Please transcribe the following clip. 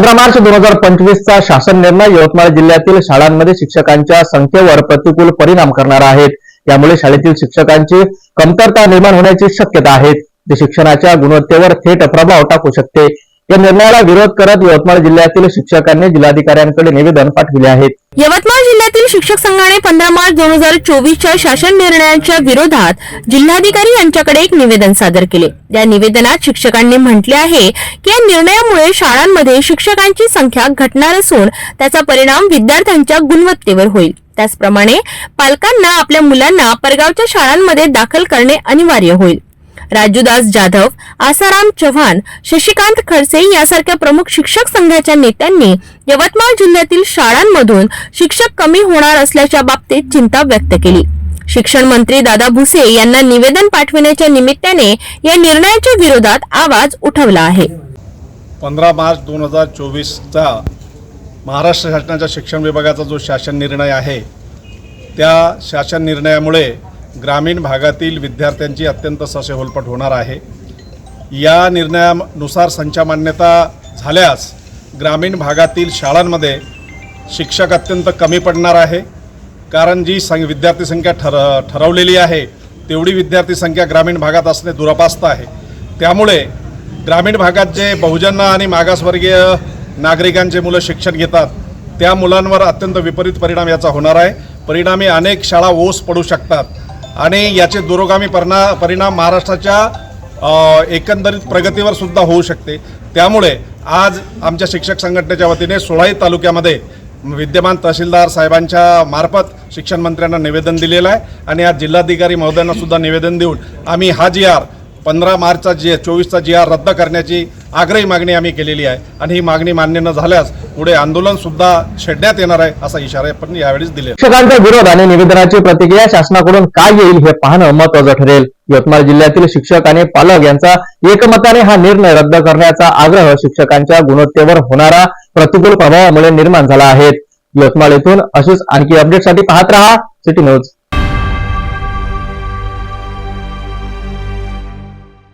15 मार्च 2025 चा शासन निर्णय यवतमाळ जिल्ह्यातील शाळांमध्ये शिक्षकांच्या संख्येवर प्रतिकूल परिणाम करणार आहेत। यामुळे शाळेतील शिक्षकांची कमतरता निर्माण होण्याची शक्यता आहे। ते शिक्षणाच्या गुणवत्तेवर थेट प्रभाव टाकू शकते। या निर्णयाला विरोध करत यवतमाळ जिल्ह्यातील शिक्षकांनी जिल्हाधिकाऱ्यांकडे निवेदन पाठविले आहे। यवतमाळ जिल्ह्यातील शिक्षक संघाने 15 मार्च 2024 च्या शासन निर्णयाच्या विरोधात जिल्हाधिकारी यांच्याकडे एक निवेदन सादर केले। या निवेदनात शिक्षकांनी म्हटले आहे की या निर्णयामुळे शाळांमध्ये शिक्षकांची संख्या घटणार असून त्याचा परिणाम विद्यार्थ्यांच्या गुणवत्तेवर होईल। त्याचप्रमाणे पालकांना आपल्या मुलांना परगावच्या शाळांमध्ये दाखल करणे अनिवार्य होईल। राजूदास जाधव, आसाराम चव्हाण, शशिकांत खडसे यासारख्या प्रमुख शिक्षक संघाच्या नेत्यांनी यवतमाळ जिल्ह्यातील शाळांमधून शिक्षक कमी होणार असल्याच्या बाबतीत चिंता व्यक्त केली। शिक्षण मंत्री दादा भुसे यांना निवेदन पाठविण्याच्या निमित्ताने या निर्णयाच्या विरोधात आवाज उठवला आहे। 15 मार्च 2024 चा महाराष्ट्र शासनाच्या शिक्षण विभागाचा जो शासन निर्णय आहे, त्या शासन निर्णयामुळे ग्रामीण भागातील विद्यार्थ्यांची अत्यंत ससेहोलपट होणार आहे। या निर्णयानुसार संच मान्यता झाल्यास ग्रामीण भागातील शाळांमध्ये शिक्षक अत्यंत कमी पडणार आहे, कारण जी विद्यार्थी संख्या ठरवलेली आहे तेवढी विद्यार्थी संख्या ग्रामीण भागात असणे दुरापास्त आहे। त्यामुळे ग्रामीण भागात जे बहुजन आणि मागासवर्गीय नागरिकांचे मुलं शिक्षण घेतात त्या मुलांवर अत्यंत विपरीत परिणाम याचा होणार आहे। परिणामी अनेक शाळा ओस पडू शकतात आणि याचे दूरगामी परिणाम महाराष्ट्राच्या एकंदरीत प्रगतीवर सुद्धा होऊ शकते। त्यामुळे आज आमच्या शिक्षक संघटनेच्या वतीने 16 तालुक्यामध्ये विद्यमान तहसीलदार साहेबांच्या मार्फत शिक्षण मंत्र्यांना निवेदन दिलेलं आहे आणि आज जिल्हाधिकारी महोदयांना सुद्धा निवेदन देऊन आम्ही हा GR 15 मार्चचा 24चा GR रद्द करण्याची आग्रही मागणी आम्ही केलेली आहे आणि ही मागणी मान्य न झाल्यास पुढे आंदोलन सुद्धा छेडण्यात येणार आहे असा इशारा आपण यावेळेस दिले। शिक्षकांचा विरोध आणि निवेदनाची प्रतिक्रिया शासनाकडून काय येईल हे पाहणं महत्त्वाचं ठरेल। यवतमाळ जिल्ह्यातील शिक्षक आणि पालक यांचा एकमताने हा निर्णय रद्द करण्याचा आग्रह शिक्षकांच्या गुणवत्तेवर होणारा प्रतिकूल प्रभावामुळे निर्माण झाला आहे। यवतमाळ येथून अशीच आणखी अपडेटसाठी पाहत रहा सिटी न्यूज।